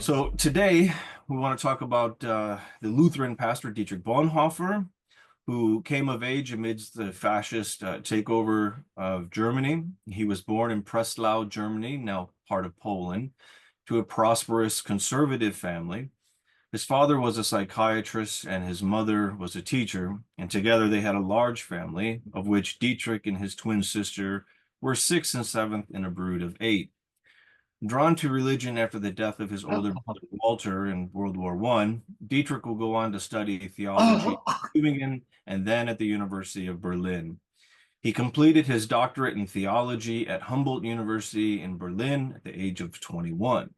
So today we want to talk about the Lutheran pastor Dietrich Bonhoeffer, who came of age amidst the fascist takeover of Germany. He was born in Breslau, Germany, now part of Poland, to a prosperous conservative family. His father was a psychiatrist and his mother was a teacher, and together they had a large family, of which Dietrich and his twin sister were sixth and seventh in a brood of eight. Drawn to religion after the death of his older brother Walter in World War I, Dietrich will go on to study theology at Tübingen and then at the University of Berlin. He completed his doctorate in theology at Humboldt University in Berlin at the age of 21.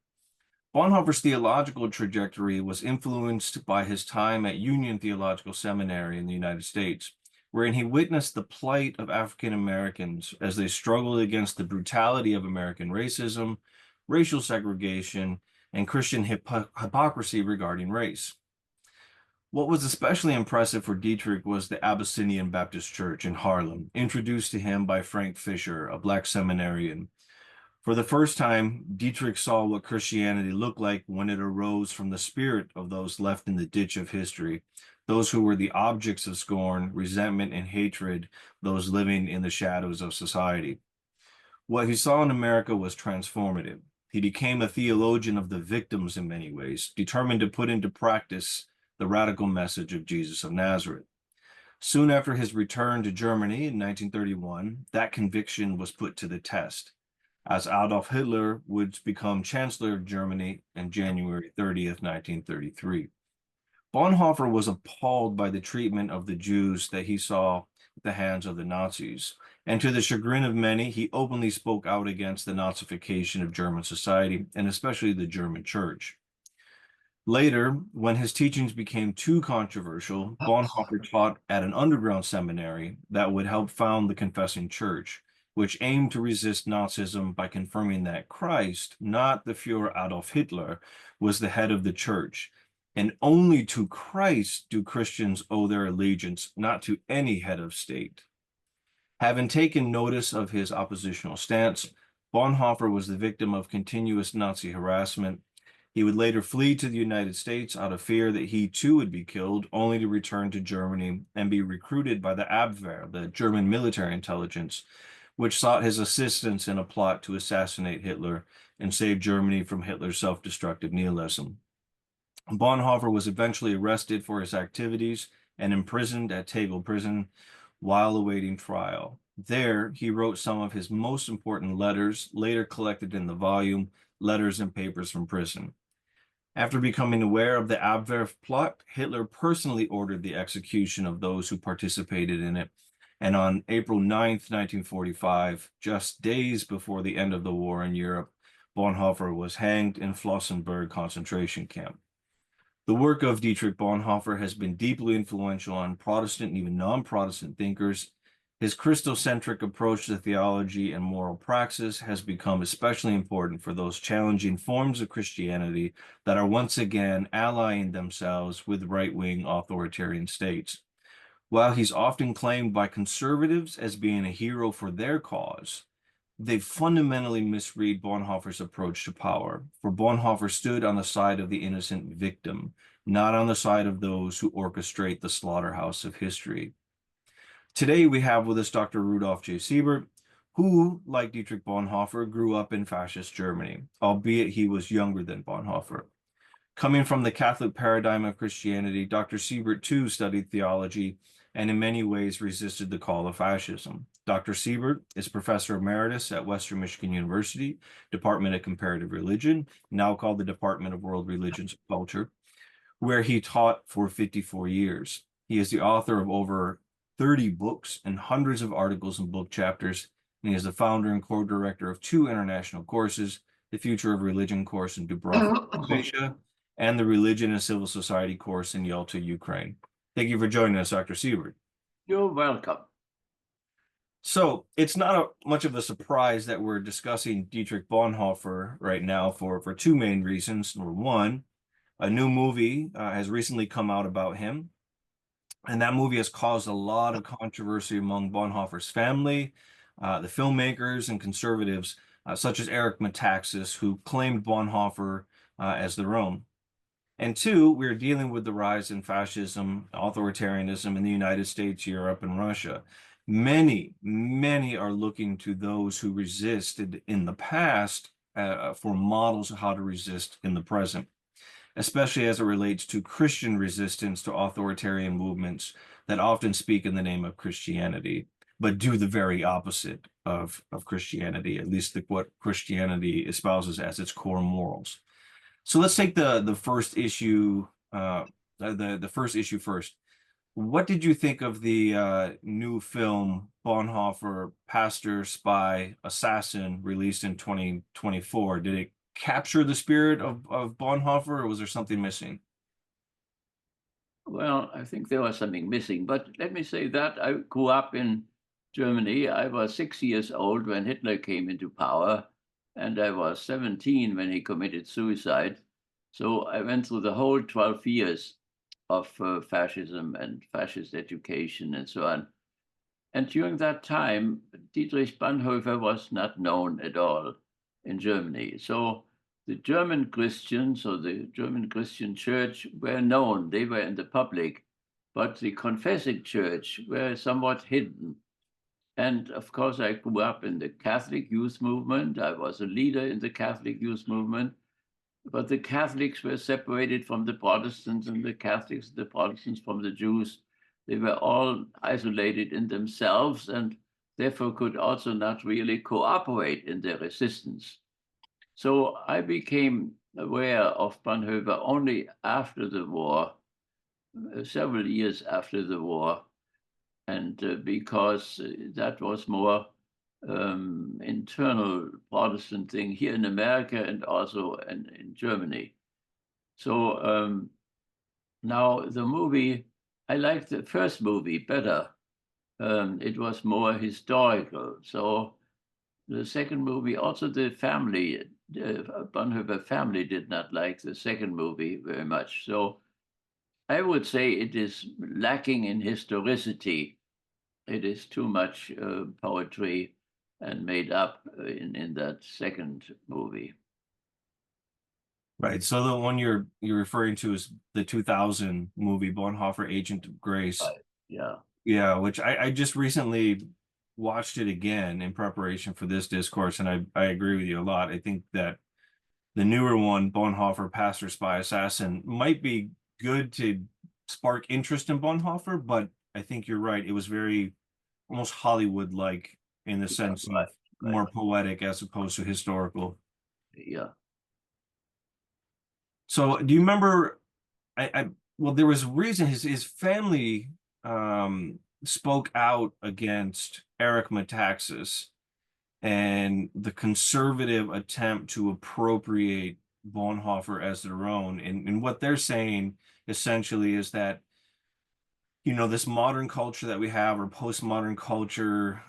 Bonhoeffer's theological trajectory was influenced by his time at Union Theological Seminary in the United States, wherein he witnessed the plight of African Americans as they struggled against the brutality of American racism, racial segregation, and Christian hypocrisy regarding race. What was especially impressive for Dietrich was the Abyssinian Baptist Church in Harlem, introduced to him by Frank Fisher, a Black seminarian. For the first time, Dietrich saw what Christianity looked like when it arose from the spirit of those left in the ditch of history, those who were the objects of scorn, resentment, and hatred, those living in the shadows of society. What he saw in America was transformative. He became a theologian of the victims in many ways, determined to put into practice the radical message of Jesus of Nazareth. Soon after his return to Germany in 1931, that conviction was put to the test, as Adolf Hitler would become Chancellor of Germany on January 30th, 1933. Bonhoeffer was appalled by the treatment of the Jews that he saw at the hands of the Nazis, and to the chagrin of many, he openly spoke out against the Nazification of German society, and especially the German church. Later, when his teachings became too controversial, Bonhoeffer taught at an underground seminary that would help found the confessing church, which aimed to resist Nazism by confirming that Christ, not the Fürher Adolf Hitler, was the head of the church. And only to Christ do Christians owe their allegiance, not to any head of state. Having taken notice of his oppositional stance, Bonhoeffer was the victim of continuous Nazi harassment. He would later flee to the United States out of fear that he too would be killed, only to return to Germany and be recruited by the Abwehr, the German military intelligence, which sought his assistance in a plot to assassinate Hitler and save Germany from Hitler's self-destructive nihilism. Bonhoeffer was eventually arrested for his activities and imprisoned at Tegel prison while awaiting trial. There, he wrote some of his most important letters, later collected in the volume Letters and Papers from Prison. After becoming aware of the Abwehr plot, Hitler personally ordered the execution of those who participated in it, and on April 9th, 1945, just days before the end of the war in Europe, Bonhoeffer was hanged in Flossenburg concentration camp. The work of Dietrich Bonhoeffer has been deeply influential on Protestant and even non-Protestant thinkers. His Christocentric approach to theology and moral praxis has become especially important for those challenging forms of Christianity that are once again allying themselves with right-wing authoritarian states. While he's often claimed by conservatives as being a hero for their cause, they fundamentally misread Bonhoeffer's approach to power, for Bonhoeffer stood on the side of the innocent victim, not on the side of those who orchestrate the slaughterhouse of history. Today, we have with us Dr. Rudolf J. Siebert, who, like Dietrich Bonhoeffer, grew up in fascist Germany, albeit he was younger than Bonhoeffer. Coming from the Catholic paradigm of Christianity, Dr. Siebert too studied theology and in many ways resisted the call of fascism. Dr. Siebert is Professor Emeritus at Western Michigan University, Department of Comparative Religion, now called the Department of World Religions and Culture, where he taught for 54 years. He is the author of over 30 books and hundreds of articles and book chapters, and he is the founder and co-director of two international courses, the Future of Religion course in Dubrovnik, Croatia, and the Religion and Civil Society course in Yalta, Ukraine. Thank you for joining us, Dr. Siebert. You're welcome. So it's not much of a surprise that we're discussing Dietrich Bonhoeffer right now for two main reasons. Number one, a new movie has recently come out about him, and that movie has caused a lot of controversy among Bonhoeffer's family, the filmmakers and conservatives, such as Eric Metaxas, who claimed Bonhoeffer as their own. And two, we're dealing with the rise in fascism, authoritarianism in the United States, Europe, and Russia. Many are looking to those who resisted in the past for models of how to resist in the present, especially as it relates to Christian resistance to authoritarian movements that often speak in the name of Christianity, but do the very opposite of Christianity, at least what Christianity espouses as its core morals. So let's take the first issue, the first issue first. What did you think of the new film Bonhoeffer, Pastor, Spy, Assassin, released in 2024? Did it capture the spirit of Bonhoeffer, or was there something missing? Well, I think there was something missing, but let me say that I grew up in Germany. I was 6 years old when Hitler came into power, and I was 17 when he committed suicide. So I went through the whole 12 years of fascism and fascist education and so on. And during that time, Dietrich Bonhoeffer was not known at all in Germany. So the German Christians or the German Christian church were known, they were in the public, but the confessing church were somewhat hidden. And of course, I grew up in the Catholic youth movement. I was a leader in the Catholic youth movement, but the Catholics were separated from the Protestants and the Catholics, the Protestants from the Jews. They were all isolated in themselves and therefore could also not really cooperate in their resistance. So I became aware of Bonhoeffer only after the war, several years after the war, and because that was more internal Protestant thing here in America and also in Germany. So now the movie, I liked the first movie better. It was more historical. So the second movie, also the family, the Bonhoeffer family did not like the second movie very much. So I would say it is lacking in historicity. It is too much poetry and made up in that second movie. Right. So the one you're referring to is the 2000 movie Bonhoeffer, Agent of Grace. Right. Yeah. Yeah, which I just recently watched it again in preparation for this discourse, and I agree with you a lot. I think that the newer one, Bonhoeffer, Pastor, Spy, Assassin, might be good to spark interest in Bonhoeffer, but I think you're right. It was very almost Hollywood-like in the Yeah, sense of right, right. more poetic as opposed to historical. Yeah. So do you remember I well, there was a reason his family spoke out against Eric Metaxas and the conservative attempt to appropriate Bonhoeffer as their own. And what they're saying essentially is that, you know, this modern culture that we have, or postmodern culture,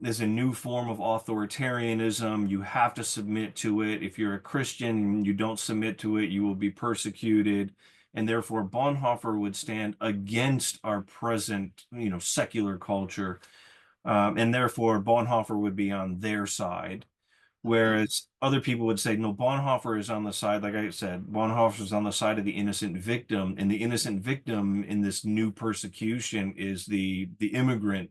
is a new form of authoritarianism. You have to submit to it. If you're a Christian, you don't submit to it, you will be persecuted. And therefore, Bonhoeffer would stand against our present, you know, secular culture. And therefore, Bonhoeffer would be on their side. Whereas other people would say, no, Bonhoeffer is on the side, like I said, Bonhoeffer is on the side of the innocent victim, and the innocent victim in this new persecution is the immigrant,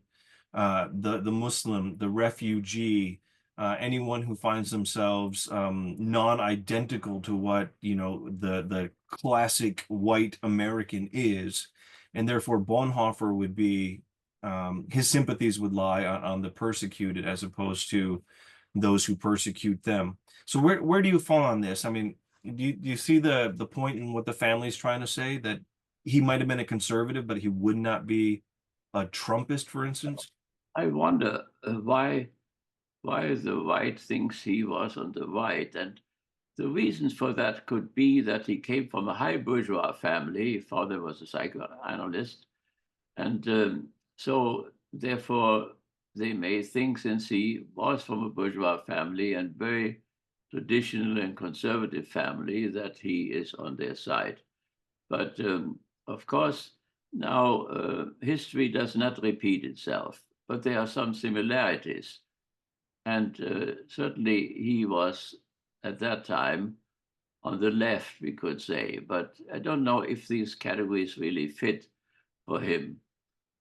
the Muslim, the refugee, anyone who finds themselves non-identical to what, you know, the classic white American is, and therefore Bonhoeffer would be his sympathies would lie on the persecuted as opposed to those who persecute them. So where do you fall on this? I mean, do you see the point in what the family's trying to say, that he might have been a conservative, but he would not be a Trumpist, for instance? I wonder why the right thinks he was on the right. And the reasons for that could be that he came from a high bourgeois family. His father was a psychoanalyst. And so, therefore, they may think, since he was from a bourgeois family and very traditional and conservative family, that he is on their side. But of course, now history does not repeat itself, but there are some similarities. And certainly he was, at that time, on the left, we could say. But I don't know if these categories really fit for him.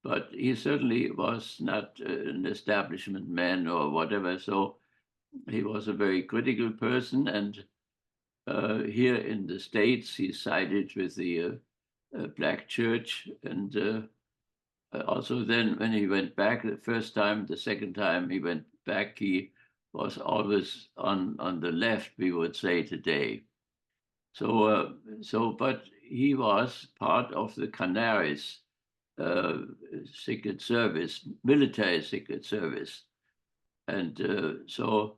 But he certainly was not an establishment man or whatever. So he was a very critical person. And here in the States, he sided with the Black Church. And also then when he went back the first time, the second time he went back, he was always on the left, we would say today. But he was part of the Canaries Secret Service, military Secret Service. And so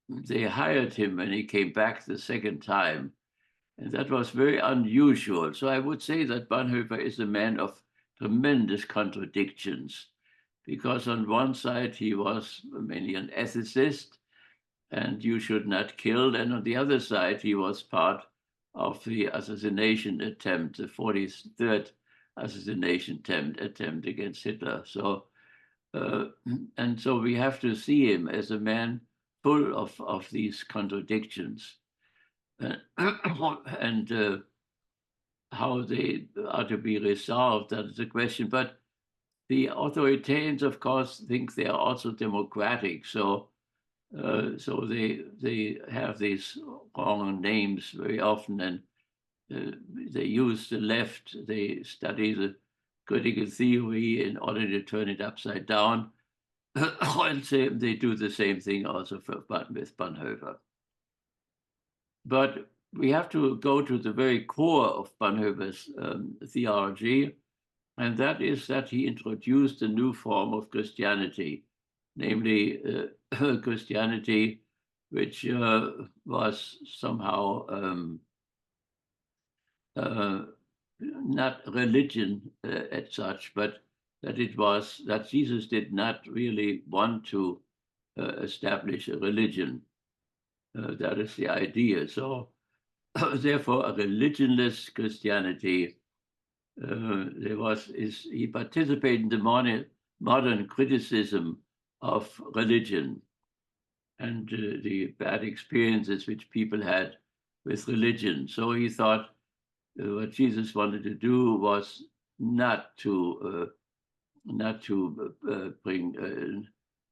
they hired him when he came back the second time. And that was very unusual. So I would say that Bonhoeffer is a man of tremendous contradictions, because on one side he was mainly an ethicist, and you should not kill. And on the other side, he was part of the assassination attempt, the 43rd assassination attempt against Hitler. And so we have to see him as a man full of these contradictions. And how they are to be resolved, that is the question. But the authoritarians, of course, think they are also democratic. So they have these wrong names very often, and they use the left. They study the critical theory in order to turn it upside down. And they do the same thing also with Bonhoeffer. But we have to go to the very core of Bonhoeffer's theology, and that is that he introduced a new form of Christianity, namely Christianity, which was somehow not religion as such, but that Jesus did not really want to establish a religion. That is the idea. So therefore, a religionless Christianity. He participated in the modern criticism of religion and the bad experiences which people had with religion. So he thought what Jesus wanted to do was not to bring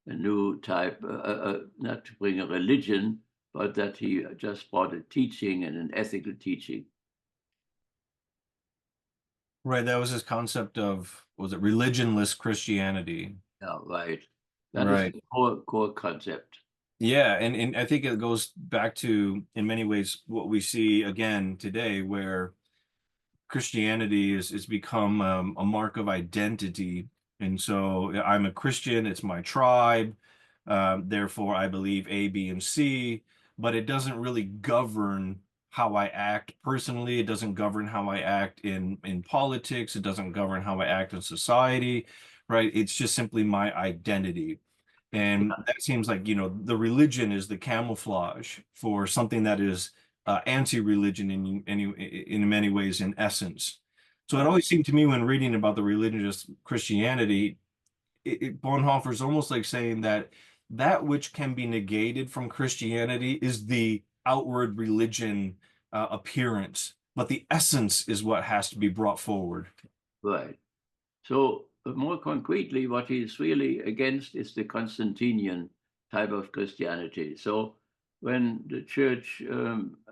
a new type, not to bring a religion, but that he just brought a teaching and an ethical teaching. Right, that was his concept of, was it religionless Christianity? Yeah, right. That Right. is the core concept. Yeah, and I think it goes back to, in many ways, what we see again today, where Christianity is become a mark of identity. And so I'm a Christian, it's my tribe, therefore I believe A, B, and C, but it doesn't really govern how I act personally. It doesn't govern how I act in politics. It doesn't govern how I act in society, right? It's just simply my identity. And that seems like, the religion is the camouflage for something that is anti-religion in many ways, in essence. So it always seemed to me when reading about the religious Christianity, Bonhoeffer is almost like saying that which can be negated from Christianity is the outward religion appearance, but the essence is what has to be brought forward. Right. So more concretely, what he's really against is the Constantinian type of Christianity. So when the church,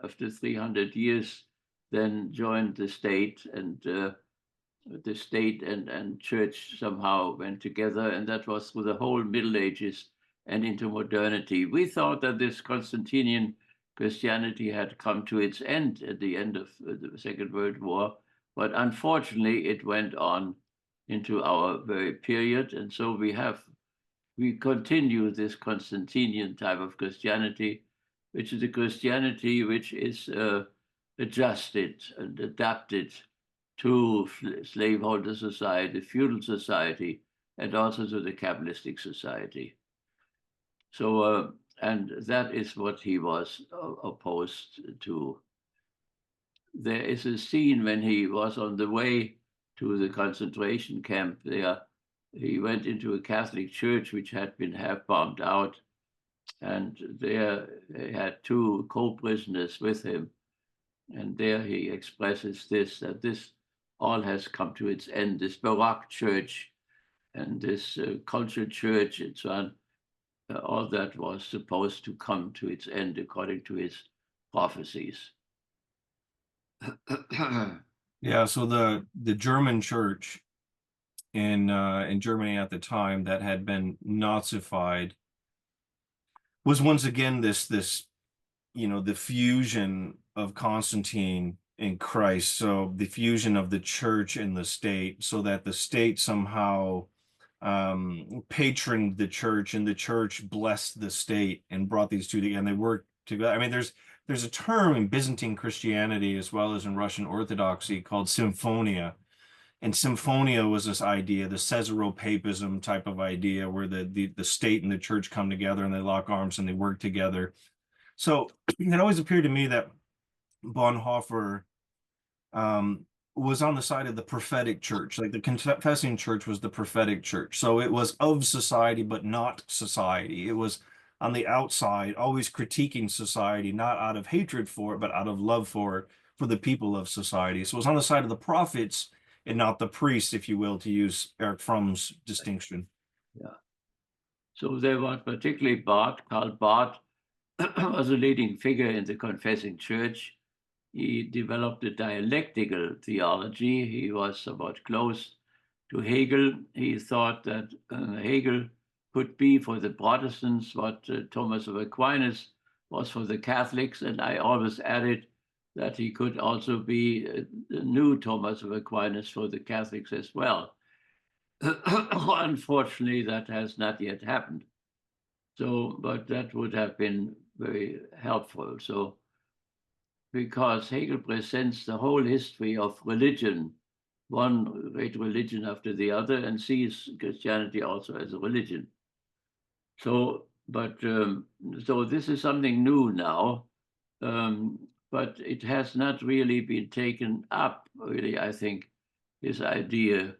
after 300 years, then joined the state, and the state and church somehow went together, and that was through the whole Middle Ages and into modernity. We thought that this Constantinian Christianity had come to its end at the end of the Second World War, but unfortunately it went on into our very period. And so we continue this Constantinian type of Christianity, which is a Christianity which is adjusted and adapted to slaveholder society, feudal society, and also to the capitalistic society. So, and that is what he was opposed to. There is a scene when he was on the way to the concentration camp there. He went into a Catholic church which had been half bombed out, and there he had two co-prisoners with him. And there he expresses this, that this all has come to its end, this Baroque church and this cultured church and so on, all that was supposed to come to its end according to his prophecies. Yeah, so the German church in Germany at the time that had been Nazified was once again this the fusion of Constantine and Christ, so the fusion of the church and the state, so that the state somehow patroned the church and the church blessed the state and brought these two together and they worked together. I mean, there's a term in Byzantine Christianity as well as in Russian Orthodoxy called symphonia. And symphonia was this idea, the Caesaropapism type of idea, where the state and the church come together and they lock arms and they work together. So it always appeared to me that Bonhoeffer was on the side of the prophetic church, like the confessing church was the prophetic church. So it was of society, but not society. It was on the outside, always critiquing society, not out of hatred for it, but out of love for the people of society. So it was on the side of the prophets and not the priests, if you will, to use Eric Fromm's distinction. Yeah. So there was particularly Barth, Karl Barth was a leading figure in the confessing church. He developed a dialectical theology. He was somewhat close to Hegel. He thought that Hegel could be for the Protestants what Thomas of Aquinas was for the Catholics. And I always added that he could also be the new Thomas of Aquinas for the Catholics as well. Unfortunately, that has not yet happened. So, but that would have been very helpful. So, because Hegel presents the whole history of religion, one great religion after the other, and sees Christianity also as a religion. So, but so this is something new now, but it has not really been taken up. Really, I think this idea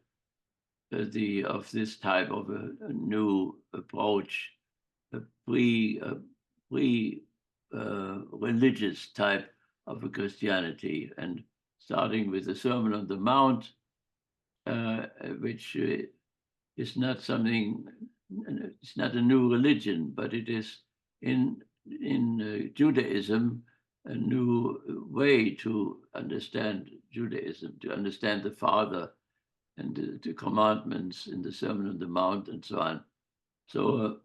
of this type of a new approach, a religious type of a Christianity, and starting with the Sermon on the Mount, which is not something, it's not a new religion, but it is in Judaism a new way to understand Judaism, to understand the Father and the commandments in the Sermon on the Mount and so on. So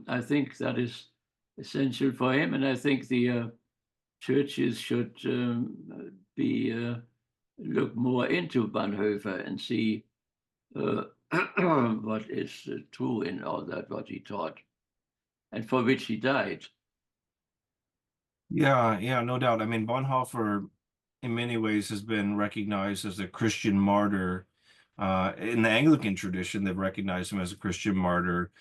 I think that is essential for him, and I think the churches should look more into Bonhoeffer and see what is true in all that, what he taught, and for which he died. Yeah, no doubt. I mean, Bonhoeffer, in many ways, has been recognized as a Christian martyr. In the Anglican tradition, they've recognized him as a Christian martyr.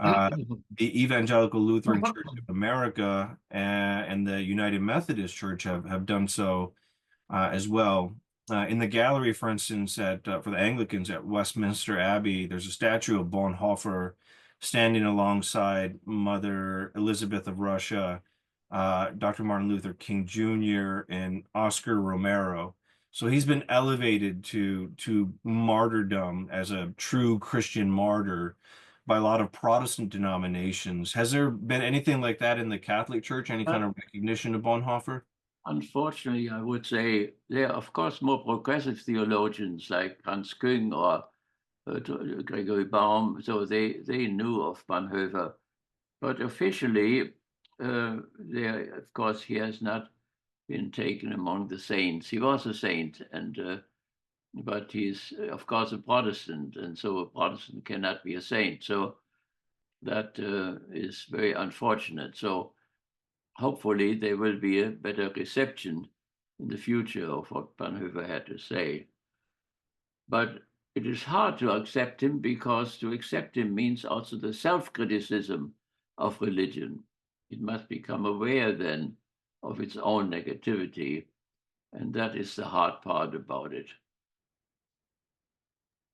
The Evangelical Lutheran Church of America and the United Methodist Church have done so as well. In the gallery, for instance, for the Anglicans at Westminster Abbey, there's a statue of Bonhoeffer standing alongside Mother Elizabeth of Russia, Dr. Martin Luther King Jr., and Oscar Romero. So he's been elevated to martyrdom as a true Christian martyr by a lot of Protestant denominations. Has there been anything like that in the Catholic Church? Any kind of recognition of Bonhoeffer? Unfortunately, I would say there are, of course, more progressive theologians like Hans Küng or Gregory Baum, so they knew of Bonhoeffer. But officially, of course, he has not been taken among the saints. He was a saint, but he's, of course, a Protestant, and so a Protestant cannot be a saint. So that is very unfortunate. So hopefully there will be a better reception in the future of what Bonhoeffer had to say. But it is hard to accept him because to accept him means also the self-criticism of religion. It must become aware then of its own negativity, and that is the hard part about it.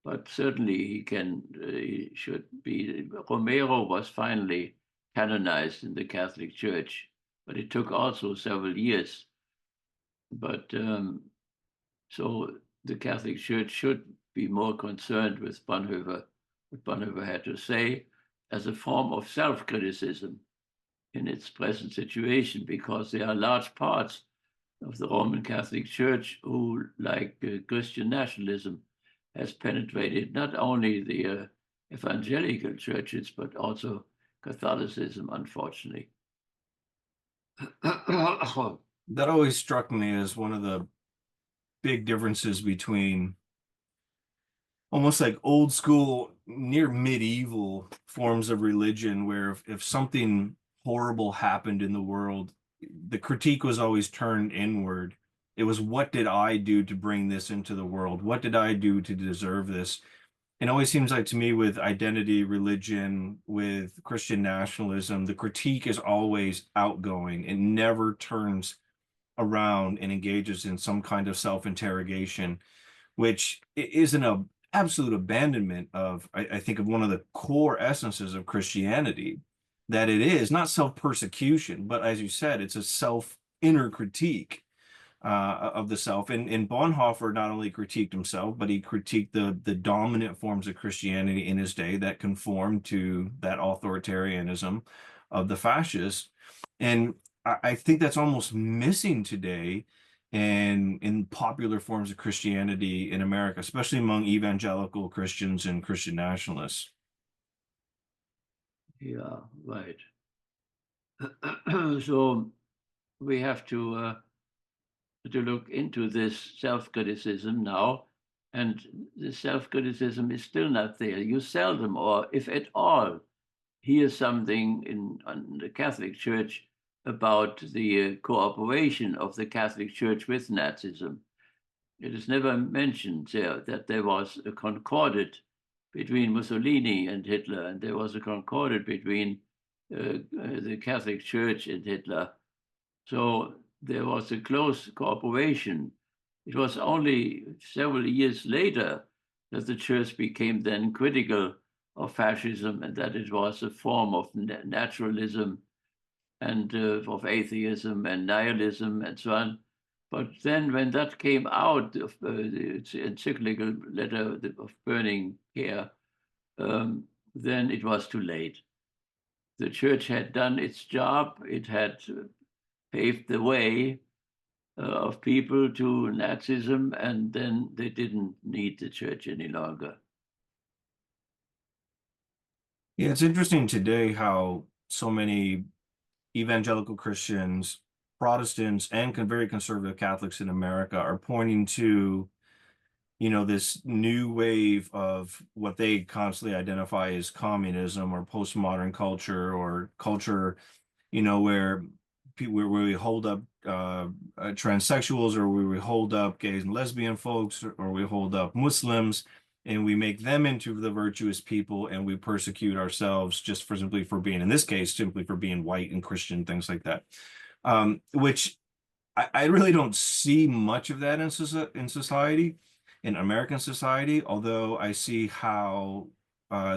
But certainly he should be. Romero was finally canonized in the Catholic Church, but it took also several years. But so the Catholic Church should be more concerned with what Bonhoeffer had to say, as a form of self-criticism in its present situation, because there are large parts of the Roman Catholic Church who, like Christian nationalism, has penetrated not only the evangelical churches, but also Catholicism, unfortunately. That always struck me as one of the big differences between almost like old school, near medieval forms of religion, where if something horrible happened in the world, the critique was always turned inward. It was, what did I do to bring this into the world? What did I do to deserve this? It always seems like to me, with identity, religion, with Christian nationalism, the critique is always outgoing. It never turns around and engages in some kind of self-interrogation, which is an absolute abandonment of, I think, of one of the core essences of Christianity, that it is not self-persecution, but as you said, it's a self-inner critique of the self. And Bonhoeffer not only critiqued himself, but he critiqued the dominant forms of Christianity in his day that conformed to that authoritarianism of the fascists. And I think that's almost missing today in popular forms of Christianity in America, especially among evangelical Christians and Christian nationalists. Yeah, right. So we have to look into this self-criticism now, and the self-criticism is still not there. You seldom, or if at all, hear something in the Catholic Church about the cooperation of the Catholic Church with Nazism. It is never mentioned there that there was a concordat between Mussolini and Hitler, and there was a concordat between the Catholic Church and Hitler. So there was a close cooperation. It was only several years later that the church became then critical of fascism, and that it was a form of naturalism and of atheism and nihilism and so on. But then when that came out of its encyclical letter of burning care, then it was too late. The church had done its job. It had paved the way of people to Nazism, and then they didn't need the church any longer. Yeah, it's interesting today how so many evangelical Christians, Protestants, and very conservative Catholics in America are pointing to, this new wave of what they constantly identify as communism or postmodern culture, or culture, where where we hold up transsexuals, or where we hold up gays and lesbian folks, or we hold up Muslims, and we make them into the virtuous people, and we persecute ourselves just for simply for being, in this case, simply for being white and Christian, things like that. Which I really don't see much of that in society, in American society, although I see how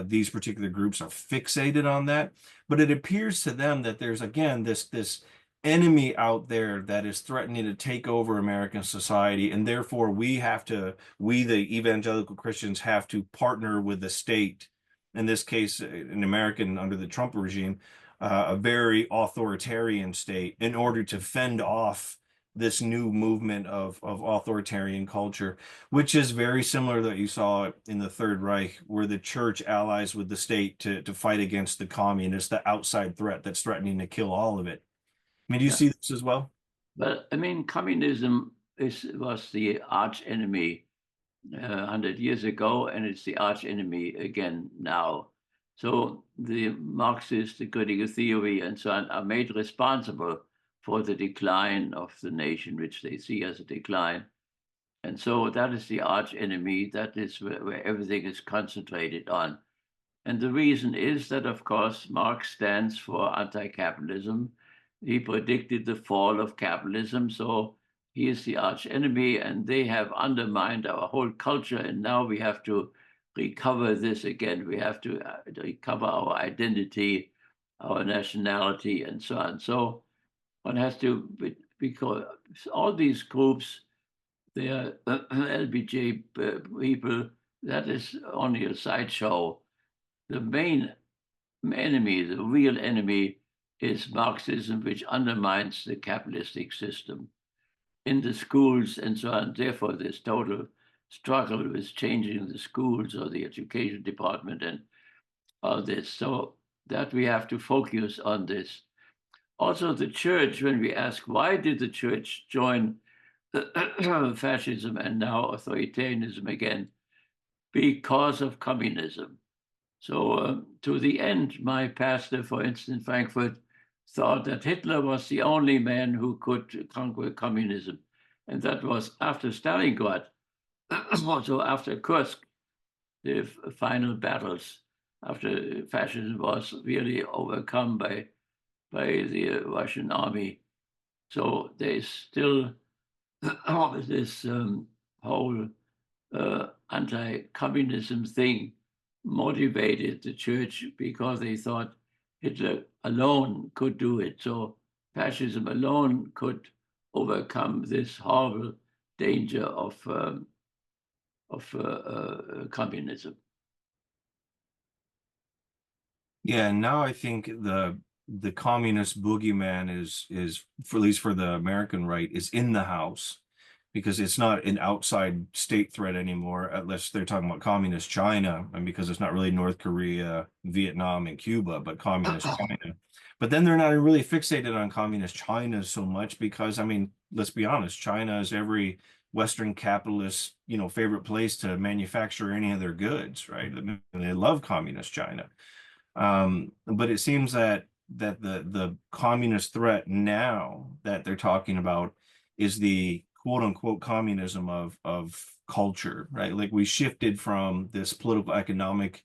these particular groups are fixated on that. But it appears to them that there's, again, this enemy out there that is threatening to take over American society, and therefore we, the evangelical Christians, have to partner with the state, in this case, in American, under the Trump regime, a very authoritarian state, in order to fend off this new movement of authoritarian culture, which is very similar that you saw in the Third Reich, where the church allies with the state to fight against the communists, the outside threat that's threatening to kill all of it. I mean, do you Yeah. see this as well? But I mean, communism was the arch enemy 100 years ago, and it's the arch enemy again now. So the Marxist, the critical theory, and so on are made responsible for the decline of the nation, which they see as a decline. And so that is the arch enemy. That is where everything is concentrated on. And the reason is that, of course, Marx stands for anti-capitalism. He predicted the fall of capitalism. So he is the arch enemy, and they have undermined our whole culture. And now we have to recover this again. We have to recover our identity, our nationality, and so on. So one has to because all these groups, they are LBJ people, that is only a sideshow. The main enemy, the real enemy, is Marxism, which undermines the capitalistic system in the schools and so on. Therefore, this total struggle with changing the schools or the education department and all this. So that we have to focus on this. Also, the church, when we ask why did the church join fascism and now authoritarianism again, because of communism. So to the end, my pastor, for instance, in Frankfurt, thought that Hitler was the only man who could conquer communism. And that was after Stalingrad, also after Kursk, the final battles, after fascism was really overcome by the Russian army. So there's still this whole anti-communism thing motivated the church because they thought Hitler alone could do it. So fascism alone could overcome this horrible danger of communism. Yeah, and now I think the communist boogeyman is for, at least for the American right, is in the house, because it's not an outside state threat anymore, unless they're talking about communist China, and because it's not really North Korea, Vietnam, and Cuba, but communist China. But then they're not really fixated on communist China so much because, I mean, let's be honest, China is every Western capitalist, favorite place to manufacture any of their goods, right? I mean, they love communist China. But it seems that the communist threat now that they're talking about is the quote unquote communism of culture, right? Like we shifted from this political economic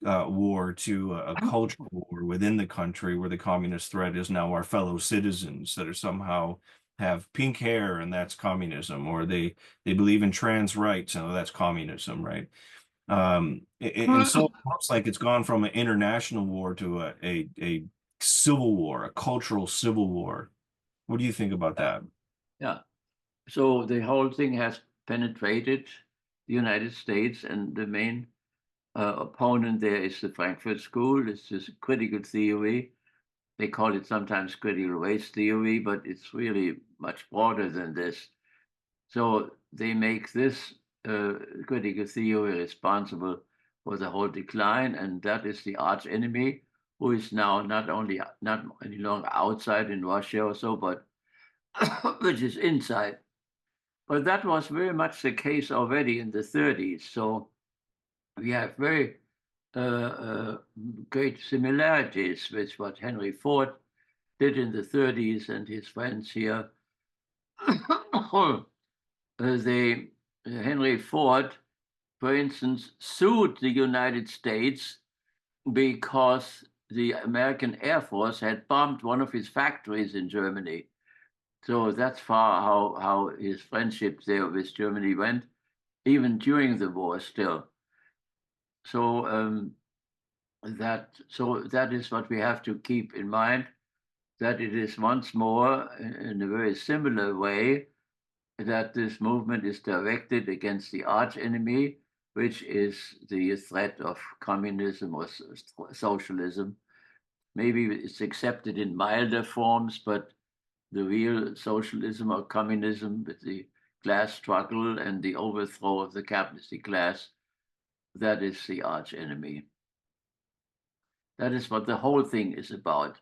war to a cultural war within the country, where the communist threat is now our fellow citizens that are somehow have pink hair, and that's communism, or they believe in trans rights, and that's communism, right? And so it's like it's gone from an international war to a civil war, a cultural civil war. What do you think about that? Yeah. So the whole thing has penetrated the United States, and the main opponent there is the Frankfurt School. It's this critical theory. They call it sometimes critical race theory, but it's really much broader than this. So they make this critical theory responsible for the whole decline, and that is the arch enemy, who is now not any longer outside in Russia or so, but which is inside. But that was very much the case already in the 30s. So we have very great similarities with what Henry Ford did in the 30s and his friends here. Henry Ford, for instance, sued the United States because the American Air Force had bombed one of his factories in Germany. So that's far how his friendship there with Germany went, even during the war still. So that is what we have to keep in mind, that it is once more in a very similar way that this movement is directed against the arch enemy, which is the threat of communism or socialism. Maybe it's accepted in milder forms, but the real socialism or communism with the class struggle and the overthrow of the capitalistic class, that is the arch enemy. That is what the whole thing is about.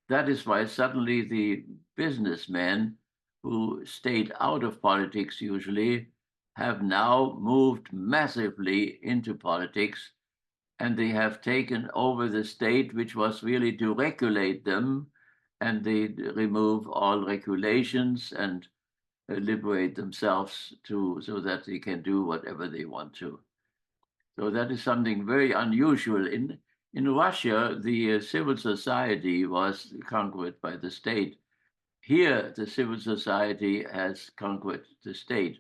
That is why suddenly the businessmen who stayed out of politics usually have now moved massively into politics, and they have taken over the state, which was really to regulate them, and they remove all regulations and liberate themselves so that they can do whatever they want to. So that is something very unusual. In Russia, the civil society was conquered by the state. Here, the civil society has conquered the state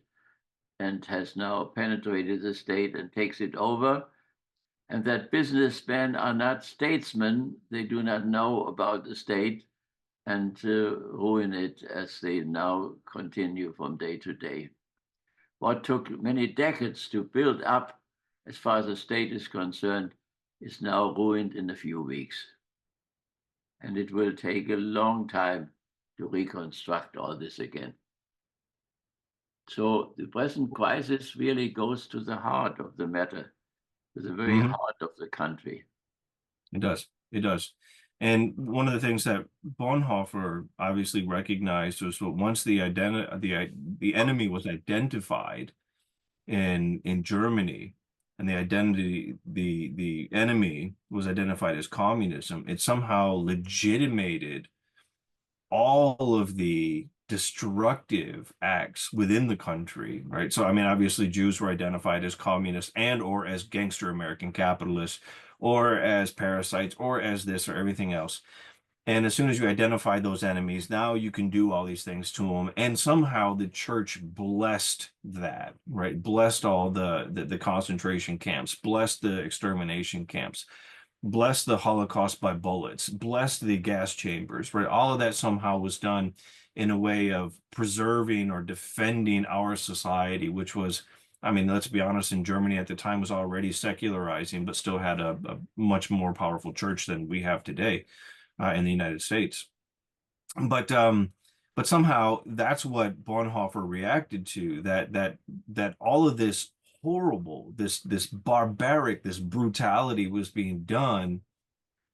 and has now penetrated the state and takes it over. And that businessmen are not statesmen. They do not know about the state. and ruin it as they now continue from day to day. What took many decades to build up, as far as the state is concerned, is now ruined in a few weeks. And it will take a long time to reconstruct all this again. So the present crisis really goes to the heart of the matter, to the very heart of the country. It does. It does. And one of the things that Bonhoeffer obviously recognized was that once the enemy was identified in Germany, and the enemy was identified as communism, it somehow legitimated all of the destructive acts within the country, right? So, I mean, obviously Jews were identified as communists and or as gangster American capitalists or as parasites or as this or everything else. And as soon as you identify those enemies, now you can do all these things to them. And somehow the church blessed that, right? Blessed all the concentration camps, blessed the extermination camps, bless the Holocaust by bullets, bless the gas chambers, right? All of that somehow was done in a way of preserving or defending our society, which was, I mean, let's be honest, in Germany at the time was already secularizing, but still had a much more powerful church than we have today in the United States. But somehow that's what Bonhoeffer reacted to, that all of this horrible, this barbaric, this brutality was being done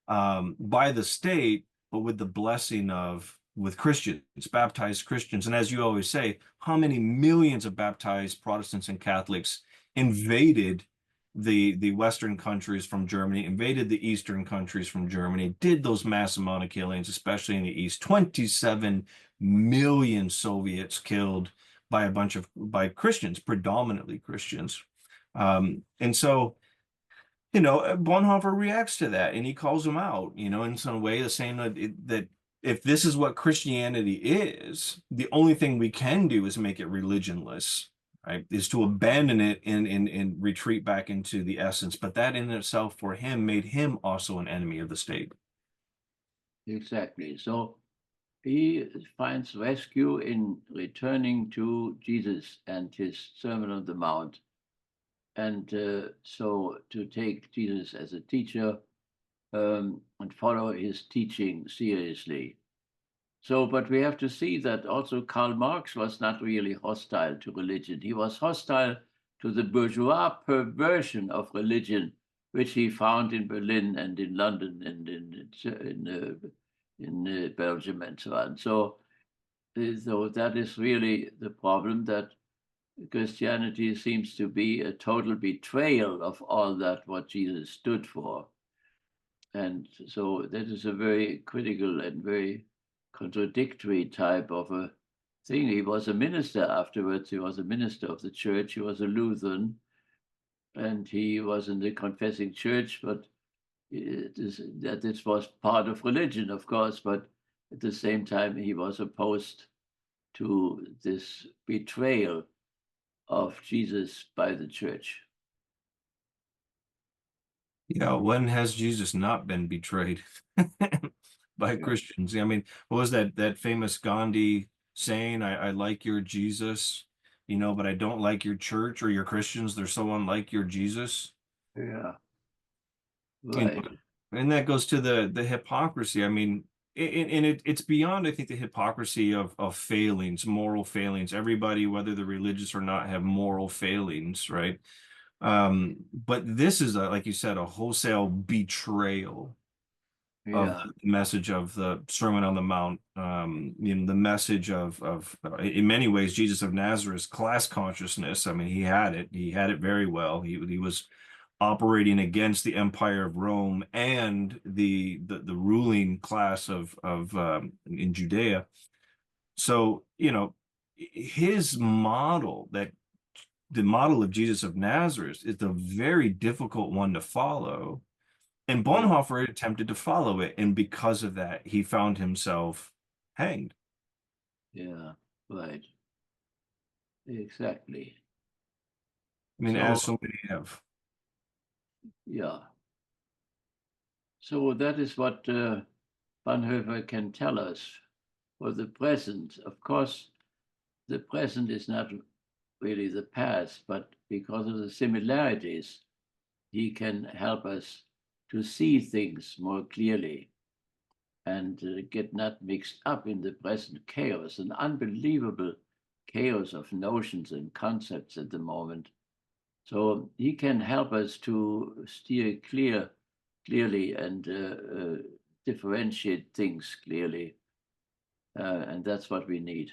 by the state, but with the blessing of with Christians, baptized Christians. And as you always say, how many millions of baptized Protestants and Catholics invaded the Western countries from Germany, invaded the Eastern countries from Germany, did those mass amount of killings, especially in the East. 27 million Soviets killed by by Christians, predominantly Christians. And so, Bonhoeffer reacts to that and he calls them out, in some way, saying that if this is what Christianity is, the only thing we can do is make it religionless, right? Is to abandon it and retreat back into the essence. But that in itself for him made him also an enemy of the state. Exactly. So he finds rescue in returning to Jesus and his Sermon on the Mount. And so to take Jesus as a teacher and follow his teaching seriously. So, but we have to see that also Karl Marx was not really hostile to religion. He was hostile to the bourgeois perversion of religion, which he found in Berlin and in London and in Belgium and so on. So that is really the problem, that Christianity seems to be a total betrayal of all that what Jesus stood for. And so that is a very critical and very contradictory type of a thing. He was a minister afterwards. He was a minister of the church. He was a Lutheran, and he was in the confessing church, but this was part of religion, of course, but at the same time, he was opposed to this betrayal of Jesus by the church. Yeah, when has Jesus not been betrayed by Christians? I mean, what was that famous Gandhi saying? I like your Jesus, but I don't like your church or your Christians. They're so unlike your Jesus. Yeah, You right. and that goes to the hypocrisy. I mean, it's beyond, I think, the hypocrisy of failings, moral failings. Everybody, whether they're religious or not, have moral failings, right? But this is like you said, a wholesale betrayal of Yeah, the message of the Sermon on the Mount. The message of in many ways, Jesus of Nazareth's class consciousness. I mean, he had it. He had it very well. He was operating against the Empire of Rome and the ruling class of in Judea. So, his model, that the model of Jesus of Nazareth, is a very difficult one to follow. And Bonhoeffer attempted to follow it, and because of that, he found himself hanged. yeah, right. Exactly. I mean, So, as so many have. yeah. So that is what Bonhoeffer can tell us for the present. Of course, the present is not really the past, but because of the similarities, he can help us to see things more clearly and get not mixed up in the present chaos, an unbelievable chaos of notions and concepts at the moment. So he can help us to steer clearly and differentiate things clearly. And that's what we need.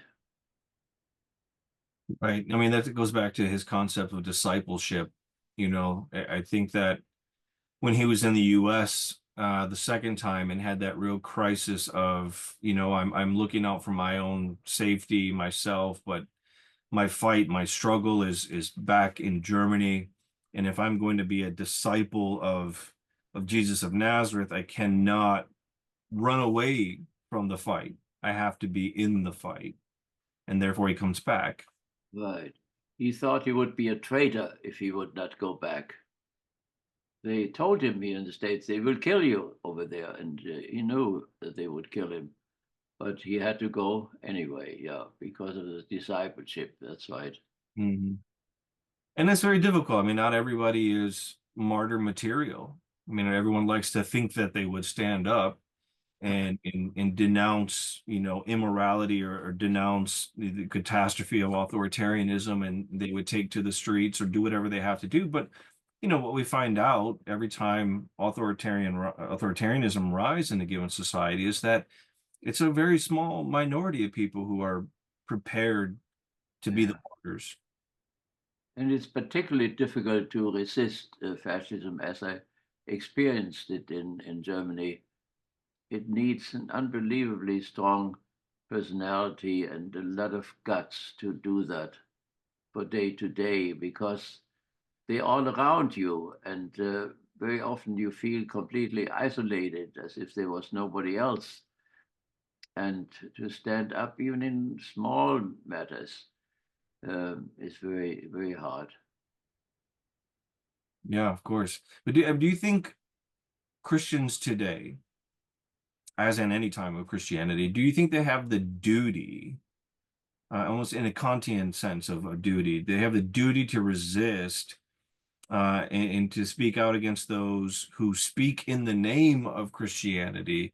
Right. I mean, that goes back to his concept of discipleship. I think that when he was in the US the second time and had that real crisis of, I'm looking out for my own safety myself, but my fight, my struggle is back in Germany. And if I'm going to be a disciple of Jesus of Nazareth, I cannot run away from the fight. I have to be in the fight. And therefore he comes back. Right. He thought he would be a traitor if he would not go back. They told him here in the States, they will kill you over there. And he knew that they would kill him. But he had to go anyway, yeah, because of the discipleship. That's right. Mm-hmm. And it's very difficult. I mean, not everybody is martyr material. I mean, everyone likes to think that they would stand up and denounce, immorality or denounce the catastrophe of authoritarianism, and they would take to the streets or do whatever they have to do. But what we find out every time authoritarianism rise in a given society is that it's a very small minority of people who are prepared to be the martyrs. And it's particularly difficult to resist fascism as I experienced it in Germany. It needs an unbelievably strong personality and a lot of guts to do that for day to day, because they're all around you, and very often you feel completely isolated as if there was nobody else. And to stand up even in small matters is very, very hard. Yeah, of course. But do you think Christians today, as in any time of Christianity, do you think they have the duty, almost in a Kantian sense of duty, they have the duty to resist and to speak out against those who speak in the name of Christianity,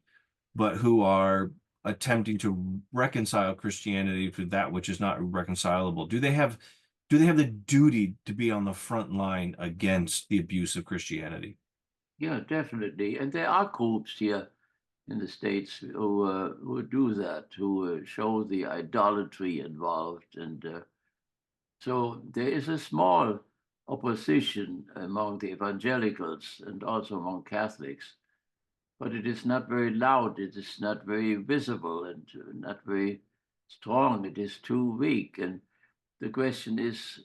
but who are attempting to reconcile Christianity to that which is not reconcilable? Do they have the duty to be on the front line against the abuse of Christianity? Yeah, definitely. And there are groups here in the States who do that, who show the idolatry involved. And so there is a small opposition among the evangelicals and also among Catholics, but it is not very loud. It is not very visible and not very strong. It is too weak. And the question is,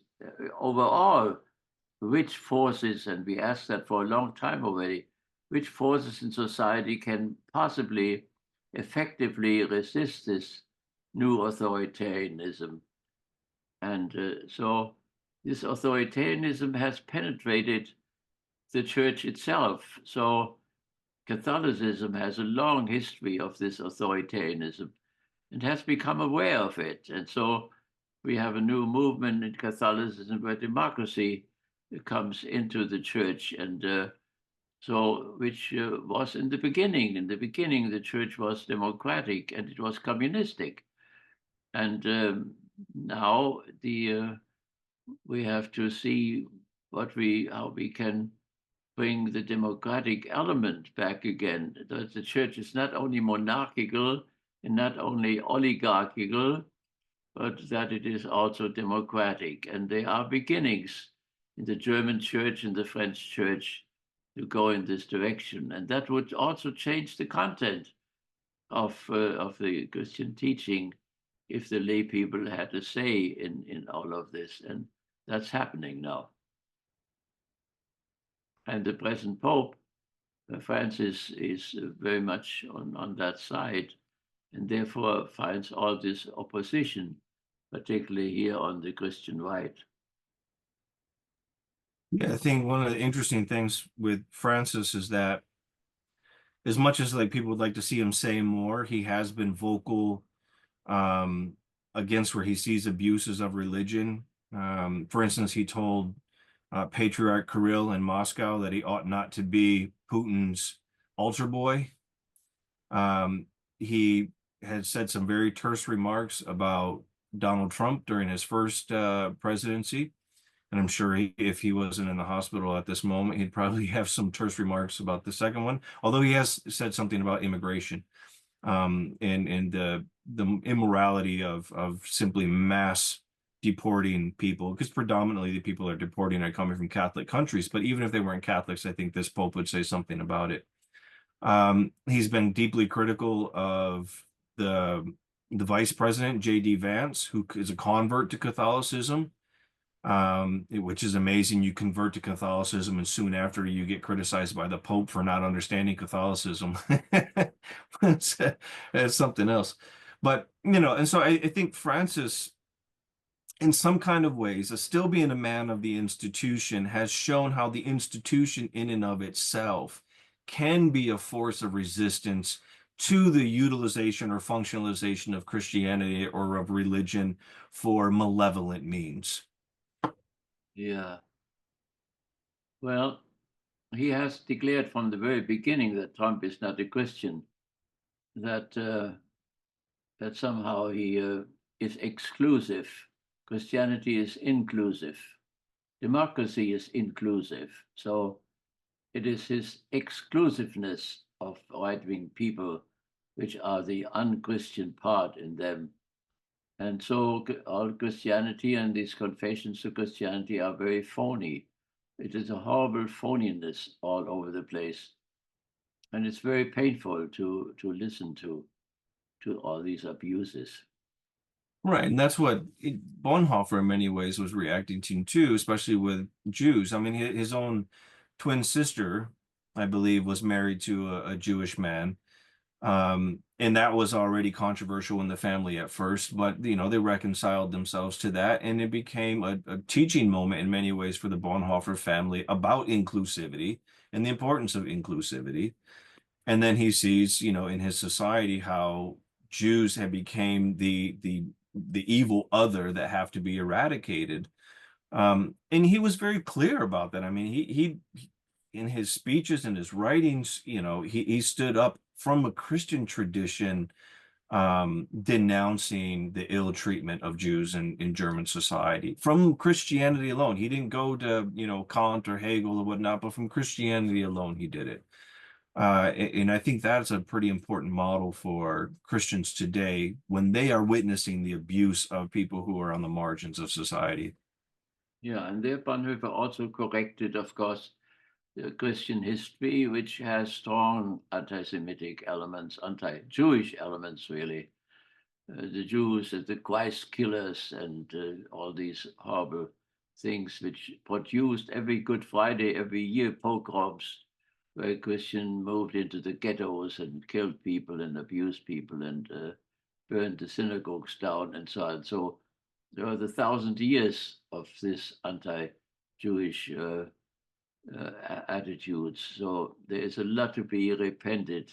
overall, which forces, and we asked that for a long time already, which forces in society can possibly effectively resist this new authoritarianism? And so this authoritarianism has penetrated the church itself. So Catholicism has a long history of this authoritarianism and has become aware of it. And so we have a new movement in Catholicism where democracy comes into the church. And so, which was in the beginning. In the beginning, the church was democratic and it was communistic. And now we have to see how we can bring the democratic element back again. That the church is not only monarchical and not only oligarchical, but that it is also democratic. And there are beginnings in the German church and the French church to go in this direction. And that would also change the content of the Christian teaching if the lay people had a say in all of this. And that's happening now. And the present Pope, Francis, is very much on that side, and therefore finds all this opposition, particularly here on the Christian right. Yeah, I think one of the interesting things with Francis is that as much as like people would like to see him say more, he has been vocal um, against where he sees abuses of religion. For instance, he told Patriarch Kirill in Moscow that he ought not to be Putin's altar boy. He had said some very terse remarks about Donald Trump during his first presidency. And I'm sure if he wasn't in the hospital at this moment, he'd probably have some terse remarks about the second one. Although he has said something about immigration and the immorality of simply mass deporting people, because predominantly the people are deporting are coming from Catholic countries. But even if they weren't Catholics, I think this Pope would say something about it. He's been deeply critical of the vice president, J.D. Vance, who is a convert to Catholicism, which is amazing. You convert to Catholicism, and soon after you get criticized by the Pope for not understanding Catholicism. It's something else. But, and so I think Francis, in some kind of ways, as still being a man of the institution, has shown how the institution in and of itself can be a force of resistance to the utilization or functionalization of Christianity or of religion for malevolent means. Yeah. Well, he has declared from the very beginning that Trump is not a Christian, that that somehow he is exclusive. Christianity is inclusive. Democracy is inclusive. So it is his exclusiveness of right-wing people which are the unchristian part in them. And so all Christianity and these confessions to Christianity are very phony. It is a horrible phoniness all over the place. And it's very painful to listen to all these abuses. Right, and that's what Bonhoeffer in many ways was reacting to too, especially with Jews. I mean, his own twin sister, I believe, was married to a Jewish man. And that was already controversial in the family at first, but they reconciled themselves to that, and it became a teaching moment in many ways for the Bonhoeffer family about inclusivity and the importance of inclusivity. And then he sees, in his society how Jews have become the evil other that have to be eradicated. And he was very clear about that. I mean, he in his speeches and his writings, he stood up from a Christian tradition, denouncing the ill treatment of Jews in German society from Christianity alone. He didn't go to, Kant or Hegel or whatnot, but from Christianity alone, he did it. And I think that's a pretty important model for Christians today when they are witnessing the abuse of people who are on the margins of society. Yeah, and there Bonhoeffer also corrected, of course, the Christian history, which has strong anti-Semitic elements, anti-Jewish elements, really. The Jews and the Christ killers and all these horrible things which produced every Good Friday, every year, pogroms where Christian moved into the ghettos and killed people and abused people and burned the synagogues down and so on. So there are the 1,000 years of this anti-Jewish attitudes. So there is a lot to be repented.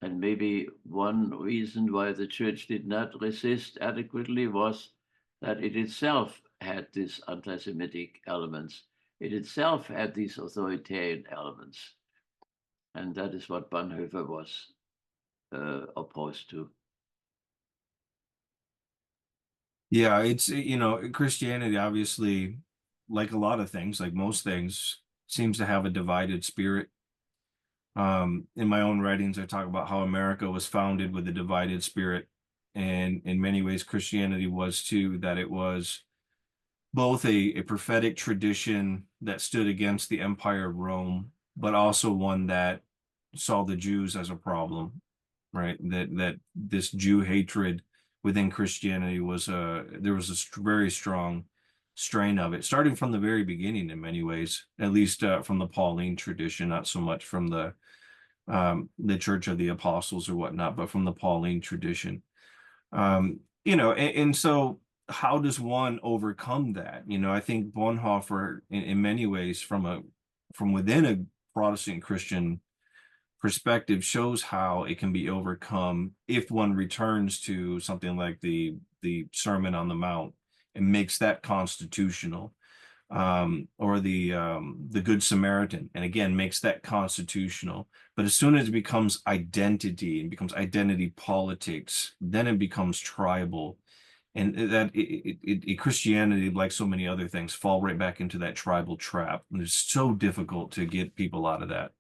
And maybe one reason why the church did not resist adequately was that it itself had these anti-Semitic elements. It itself had these authoritarian elements. And that is what Bonhoeffer was opposed to. Yeah, it's, Christianity obviously, like a lot of things, like most things, seems to have a divided spirit. In my own writings, I talk about how America was founded with a divided spirit. And in many ways, Christianity was too, that it was both a prophetic tradition that stood against the Empire of Rome, but also one that saw the Jews as a problem, right? That this Jew hatred within Christianity was there was a very strong strain of it, starting from the very beginning in many ways, at least from the Pauline tradition, not so much from the Church of the Apostles or whatnot, but from the Pauline tradition. And so how does one overcome that? I think Bonhoeffer, in many ways, from within a Protestant Christian perspective shows how it can be overcome if one returns to something like the Sermon on the Mount and makes that constitutional, or the Good Samaritan, and again makes that constitutional. But as soon as it becomes identity and becomes identity politics, then it becomes tribal, and Christianity, like so many other things, fall right back into that tribal trap. And it's so difficult to get people out of that.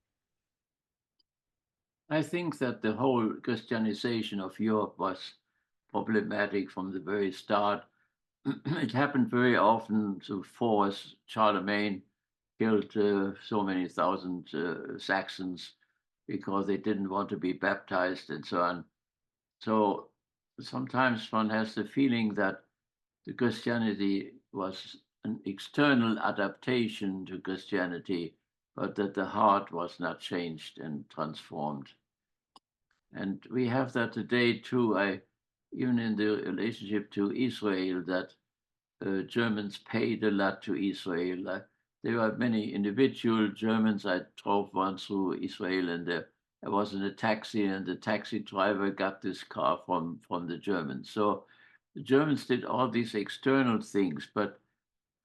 I think that the whole Christianization of Europe was problematic from the very start. It happened very often to force. Charlemagne killed so many thousand Saxons because they didn't want to be baptized and so on. So sometimes one has the feeling that the Christianity was an external adaptation to Christianity, but that the heart was not changed and transformed. And we have that today too. Even in the relationship to Israel, that Germans paid a lot to Israel. There were many individual Germans. I drove once through Israel, and I was in a taxi, and the taxi driver got this car from the Germans. So the Germans did all these external things, but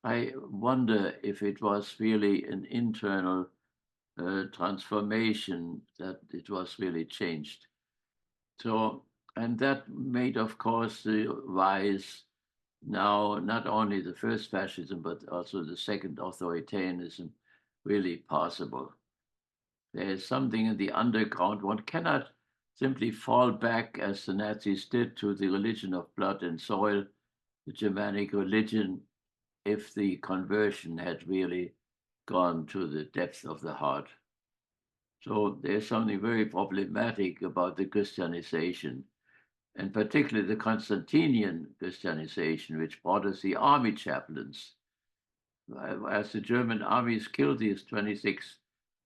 I wonder if it was really an internal transformation, that it was really changed. So, and that made, of course, the rise now, not only the first fascism, but also the second authoritarianism really possible. There is something in the underground. One cannot simply fall back, as the Nazis did, to the religion of blood and soil, the Germanic religion, if the conversion had really gone to the depth of the heart. So there's something very problematic about the Christianization, and particularly the Constantinian Christianization, which brought us the army chaplains. As the German armies killed these 26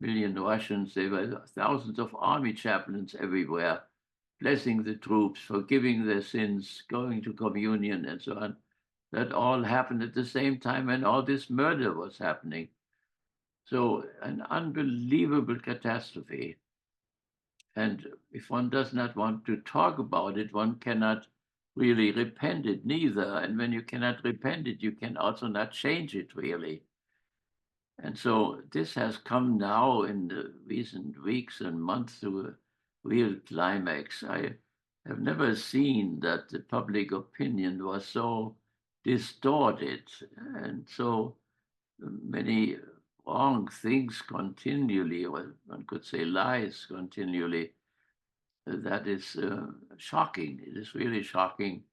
million Russians, there were thousands of army chaplains everywhere, blessing the troops, forgiving their sins, going to communion, and so on. That all happened at the same time, and all this murder was happening. So an unbelievable catastrophe. And if one does not want to talk about it, one cannot really repent it neither. And when you cannot repent it, you can also not change it really. And so this has come now in the recent weeks and months to a real climax. I have never seen that the public opinion was so distorted and so many wrong things continually, or one could say lies continually. That is shocking. It is really shocking.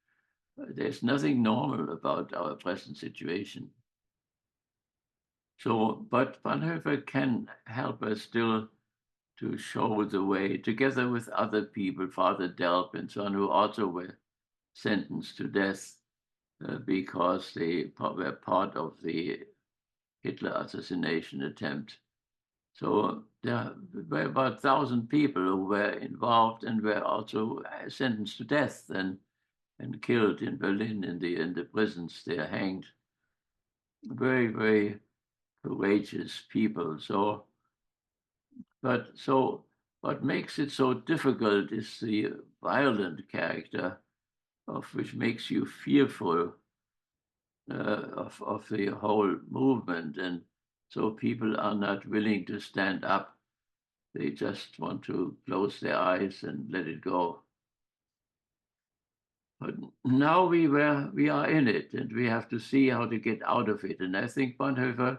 There's nothing normal about our present situation. So, but Bonhoeffer can help us still to show the way, together with other people, Father Delp and so on, who also were sentenced to death because they were part of the Hitler assassination attempt. So there were about 1,000 people who were involved and were also sentenced to death and killed in Berlin in the prisons. They are hanged. Very, very courageous people. So what makes it so difficult is the violent character, of which makes you fearful of the whole movement. And so people are not willing to stand up. They just want to close their eyes and let it go. But now we are in it, and we have to see how to get out of it. And I think Bonhoeffer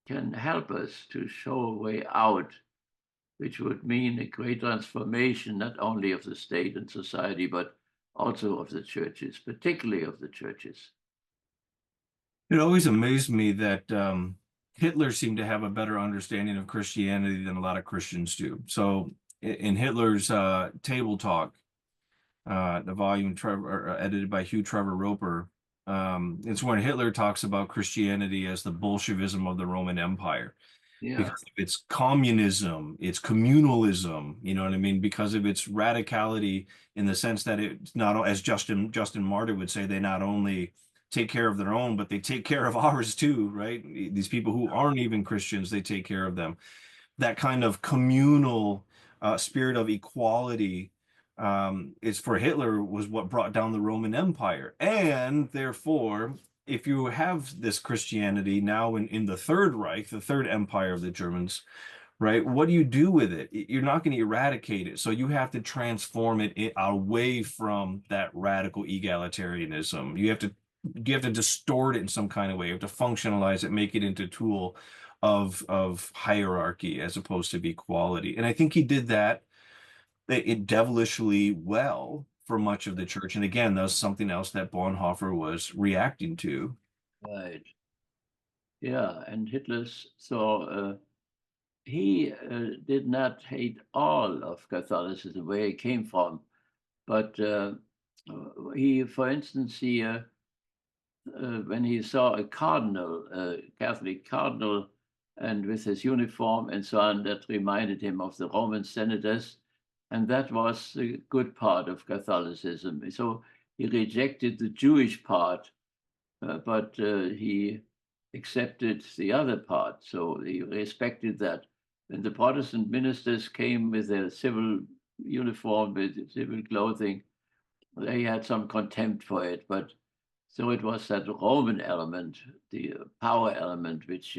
can help us to show a way out, which would mean a great transformation, not only of the state and society, but also of the churches, particularly of the churches. It always amazed me that Hitler seemed to have a better understanding of Christianity than a lot of Christians do. So in Hitler's Table Talk, the volume edited by Hugh Trevor Roper, it's when Hitler talks about Christianity as the Bolshevism of the Roman Empire. Yeah. Because of its communism, its communalism, you know what I mean? Because of its radicality in the sense that it's not, as Justin Martyr would say, they not only take care of their own, but they take care of ours too, right? These people who aren't even Christians, they take care of them. That kind of communal spirit of equality is for Hitler was what brought down the Roman Empire. And therefore, if you have this Christianity now in the Third Reich, the Third Empire of the Germans, right? What do you do with it? You're not going to eradicate it. So you have to transform it away from that radical egalitarianism. You have to distort it in some kind of way. You have to functionalize it, make it into a tool of hierarchy as opposed to equality. And I think he did that it devilishly well for much of the church. And again, that's something else that Bonhoeffer was reacting to. Right. Yeah, and Hitler saw he did not hate all of Catholicism, where he came from, but he, for instance, when he saw a cardinal, a Catholic cardinal, and with his uniform and so on, that reminded him of the Roman senators, and that was a good part of Catholicism. So he rejected the Jewish part, but he accepted the other part, so he respected that. And the Protestant ministers came with their civil uniform, with civil clothing. They had some contempt for it, but so it was that Roman element, the power element, which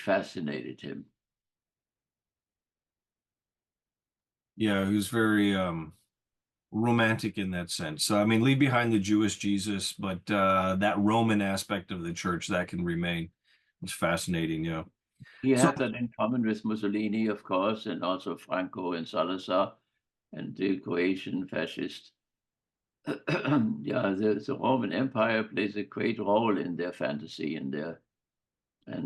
fascinated him. Yeah, he was very romantic in that sense. So I mean, leave behind the Jewish Jesus, but that Roman aspect of the church that can remain. It's fascinating, yeah. He So had that in common with Mussolini, of course, and also Franco and Salazar and the Croatian fascist. Yeah, the Roman Empire plays a great role in their fantasy and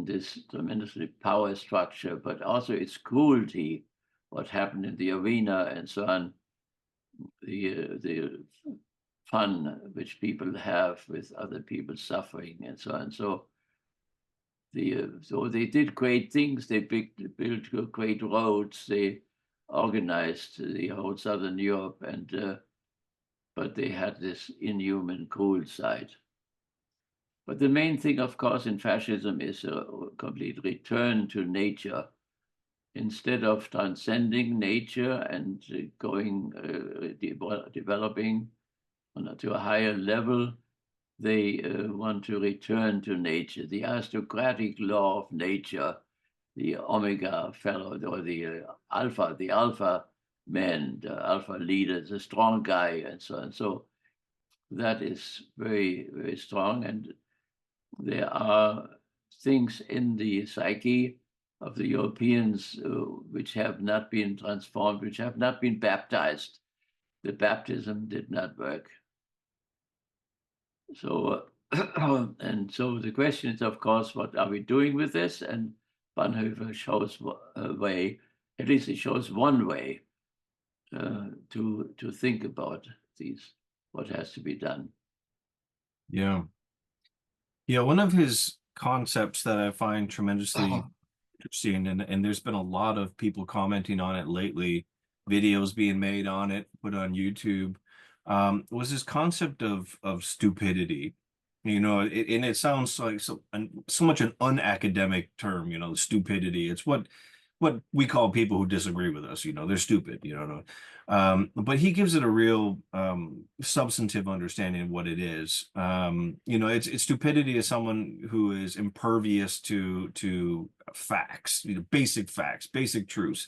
this tremendously power structure, but also its cruelty, what happened in the arena and so on, the fun which people have with other people suffering and so on. So so they did great things. They built great roads. They organized the whole Southern Europe, and but they had this inhuman, cruel side. But the main thing, of course, in fascism is a complete return to nature. Instead of transcending nature and developing to a higher level, they want to return to nature, the aristocratic law of nature, the omega fellow, or the alpha man, the alpha leader, the strong guy, and so on. So that is very, very strong. And there are things in the psyche of the Europeans which have not been transformed, which have not been baptized. The baptism did not work. So, and so the question is, of course, what are we doing with this? And Bonhoeffer shows a way, at least he shows one way to think about what has to be done. yeah. Yeah, one of his concepts that I find tremendously interesting, and there's been a lot of people commenting on it lately, videos being made on it, put on YouTube, was this concept of stupidity. And it sounds like so much an unacademic term, stupidity. It's what we call people who disagree with us, they're stupid, but he gives it a real substantive understanding of what it is. It's stupidity is someone who is impervious to facts, basic facts, basic truths.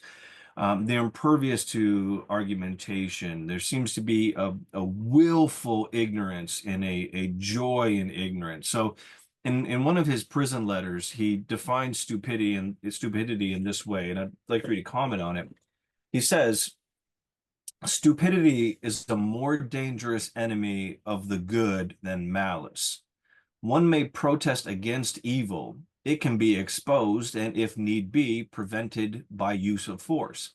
They're impervious to argumentation. There seems to be a willful ignorance and a joy in ignorance. So in one of his prison letters, he defines stupidity in this way, and I'd like for you to comment on it. He says, stupidity is the more dangerous enemy of the good than malice. One may protest against evil. It can be exposed and, if need be, prevented by use of force.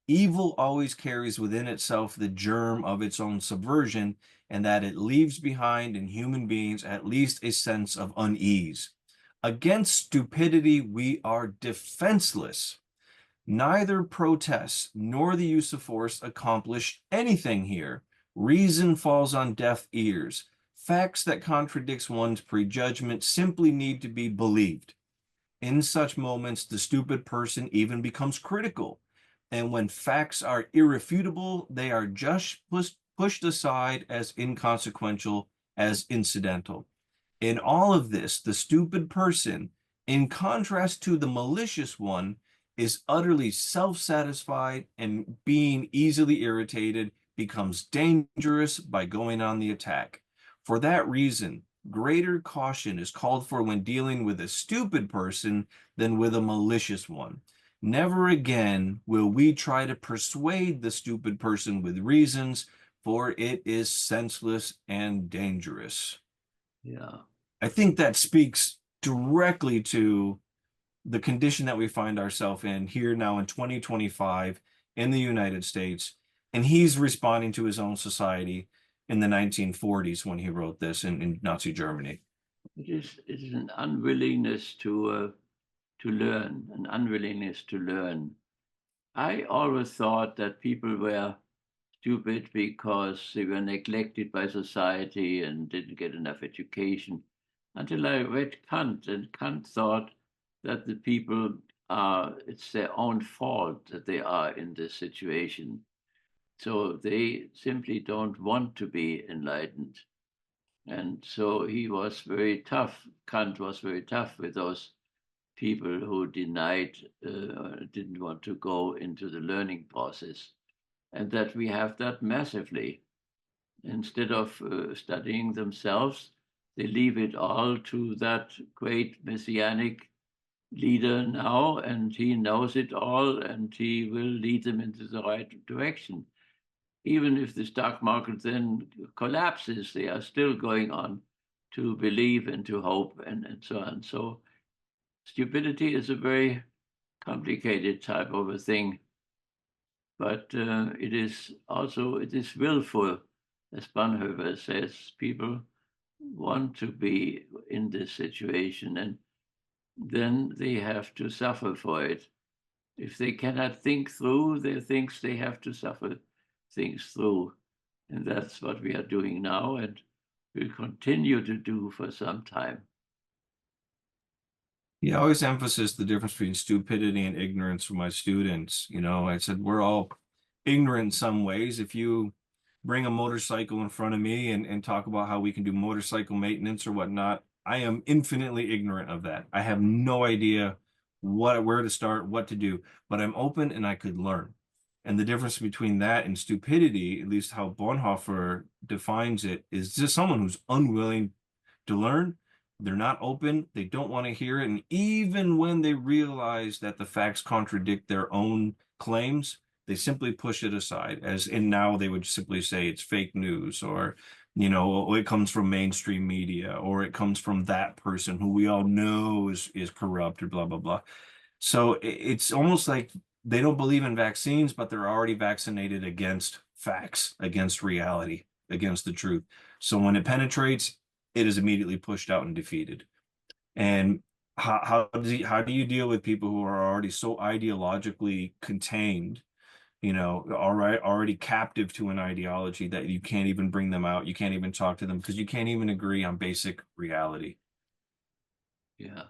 Evil always carries within itself the germ of its own subversion, and that it leaves behind in human beings at least a sense of unease. Against stupidity, we are defenseless. Neither protests nor the use of force accomplish anything here. Reason falls on deaf ears. Facts that contradicts one's prejudgment simply need to be believed. In such moments, the stupid person even becomes critical. And when facts are irrefutable, they are just pushed aside as inconsequential, as incidental. In all of this, the stupid person, in contrast to the malicious one, is utterly self-satisfied and being easily irritated becomes dangerous by going on the attack. For that reason, greater caution is called for when dealing with a stupid person than with a malicious one. Never again will we try to persuade the stupid person with reasons, for it is senseless and dangerous. Yeah. I think that speaks directly to the condition that we find ourselves in here now in 2025 in the United States. And he's responding to his own society in the 1940s when he wrote this in Nazi Germany. It is an unwillingness to learn, an unwillingness to learn. I always thought that people were stupid because they were neglected by society and didn't get enough education, until I read Kant, and Kant thought that the people it's their own fault that they are in this situation. So they simply don't want to be enlightened. And so he was very tough. Kant was very tough with those people who denied, didn't want to go into the learning process. And that we have that massively. Instead of studying themselves, they leave it all to that great messianic leader now, and he knows it all, and he will lead them into the right direction. Even if the stock market then collapses, they are still going on to believe and to hope and so on. So stupidity is a very complicated type of a thing, but it is willful, as Bonhoeffer says. People want to be in this situation, and then they have to suffer for it. If they cannot think through their things, they have to suffer things through. And that's what we are doing now, and will continue to do for some time. Yeah, I always emphasize the difference between stupidity and ignorance for my students. I said we're all ignorant in some ways. If you bring a motorcycle in front of me and talk about how we can do motorcycle maintenance or whatnot, I am infinitely ignorant of that. I have no idea where to start, what to do, but I'm open and I could learn. And the difference between that and stupidity, at least how Bonhoeffer defines it, is just someone who's unwilling to learn. They're not open. They don't want to hear it. And even when they realize that the facts contradict their own claims, they simply push it aside, as in now they would simply say it's fake news, or it comes from mainstream media, or it comes from that person who we all know is corrupt, or blah blah blah. So it's almost like they don't believe in vaccines, but they're already vaccinated against facts, against reality, against the truth. So when it penetrates, it is immediately pushed out and defeated. And how do you deal with people who are already so ideologically contained, already captive to an ideology, that you can't even bring them out, you can't even talk to them because you can't even agree on basic reality. Yeah.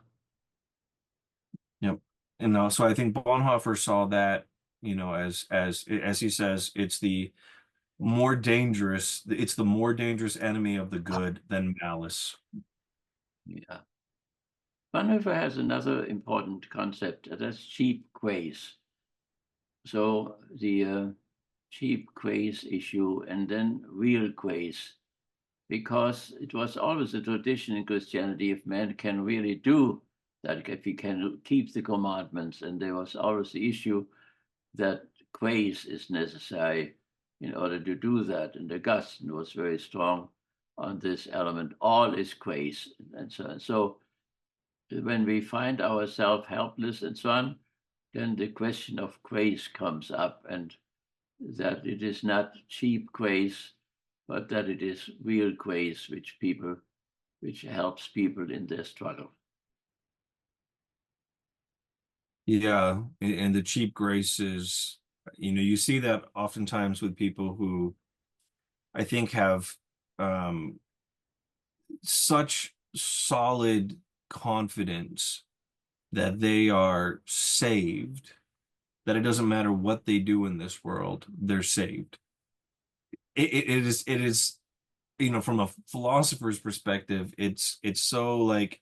Yep. And so I think Bonhoeffer saw that, as he says, it's the more dangerous enemy of the good than malice. Yeah. Bonhoeffer has another important concept, that's cheap grace. So the cheap grace issue, and then real grace, because it was always a tradition in Christianity, if man can really do that, if he can keep the commandments, and there was always the issue that grace is necessary in order to do that. And Augustine was very strong on this element. All is grace, and so on. So when we find ourselves helpless and so on, then the question of grace comes up, and that it is not cheap grace, but that it is real grace which helps people in their struggle. Yeah, and the cheap grace is, you see that oftentimes with people who I think have such solid confidence that they are saved, that it doesn't matter what they do in this world, they're saved. It is, you know, from a philosopher's perspective, it's so like,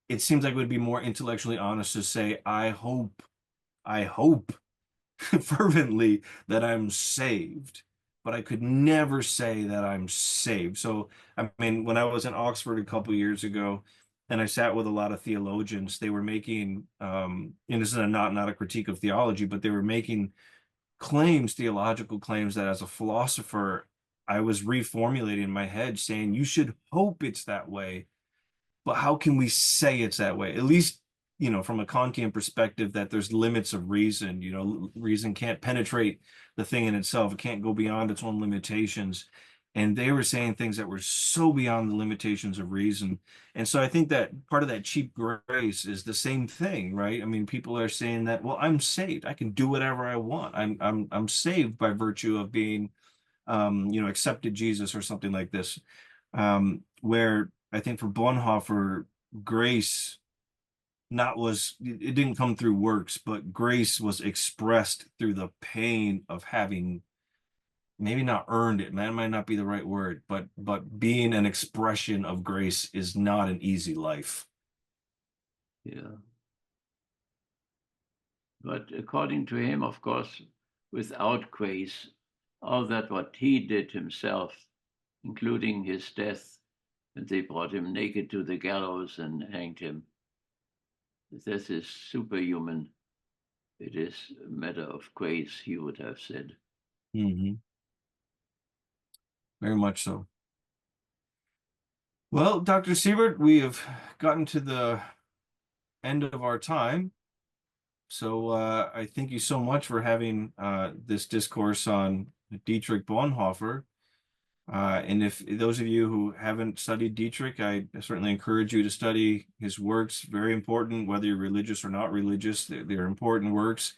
it seems like it would be more intellectually honest to say, I hope fervently that I'm saved, but I could never say that I'm saved. So, I mean, when I was in Oxford a couple years ago, and I sat with a lot of theologians, they were making, and this is not a critique of theology, but they were making claims, theological claims, that as a philosopher, I was reformulating in my head, saying you should hope it's that way, but how can we say it's that way? At least, you know, from a Kantian perspective, that there's limits of reason. You know, reason can't penetrate the thing in itself. It can't go beyond its own limitations. And they were saying things that were so beyond the limitations of reason. And so I think that part of that cheap grace is the same thing, right? I mean, people are saying that, well, I'm saved. I can do whatever I want. I'm saved by virtue of being, you know, accepted Jesus or something like this. Where I think for Bonhoeffer, grace not was it didn't come through works, but grace was expressed through the pain of having maybe not earned it. That might not be the right word, but being an expression of grace is not an easy life. Yeah. But according to him, of course, without grace, all that what he did himself, including his death, and they brought him naked to the gallows and hanged him. This is superhuman. It is a matter of grace, he would have said. Mm-hmm. Very much so. Well, Dr. Siebert, we have gotten to the end of our time. So I thank you so much for having this discourse on Dietrich Bonhoeffer. And if those of you who haven't studied Dietrich, I certainly encourage you to study his works. Very important, whether you're religious or not religious. They're important works.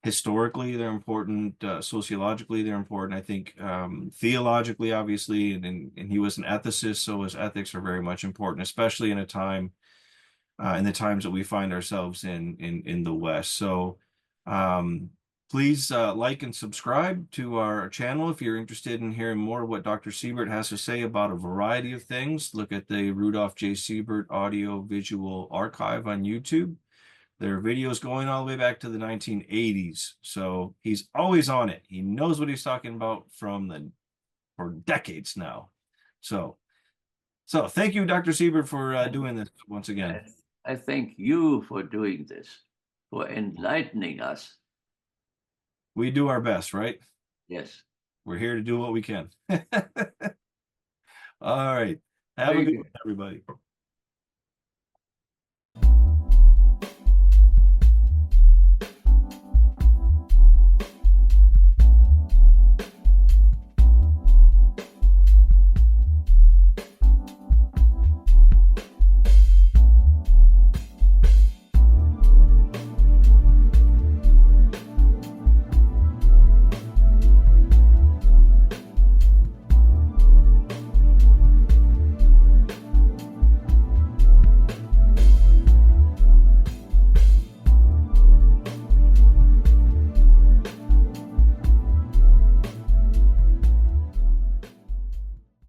Historically, they're important. Sociologically, they're important. I think theologically, obviously, and he was an ethicist, so his ethics are very much important, especially in a time in the times that we find ourselves in the West. So please like and subscribe to our channel if you're interested in hearing more of what Dr. Siebert has to say about a variety of things. Look at the Rudolph J. Siebert Audio Visual Archive on YouTube. There are videos going all the way back to the 1980s. So he's always on it. He knows what he's talking about for decades now. So thank you, Dr. Siebert, for doing this once again. I thank you for doing this, for enlightening us. We do our best, right? Yes. We're here to do what we can. All right. Have a good one, everybody.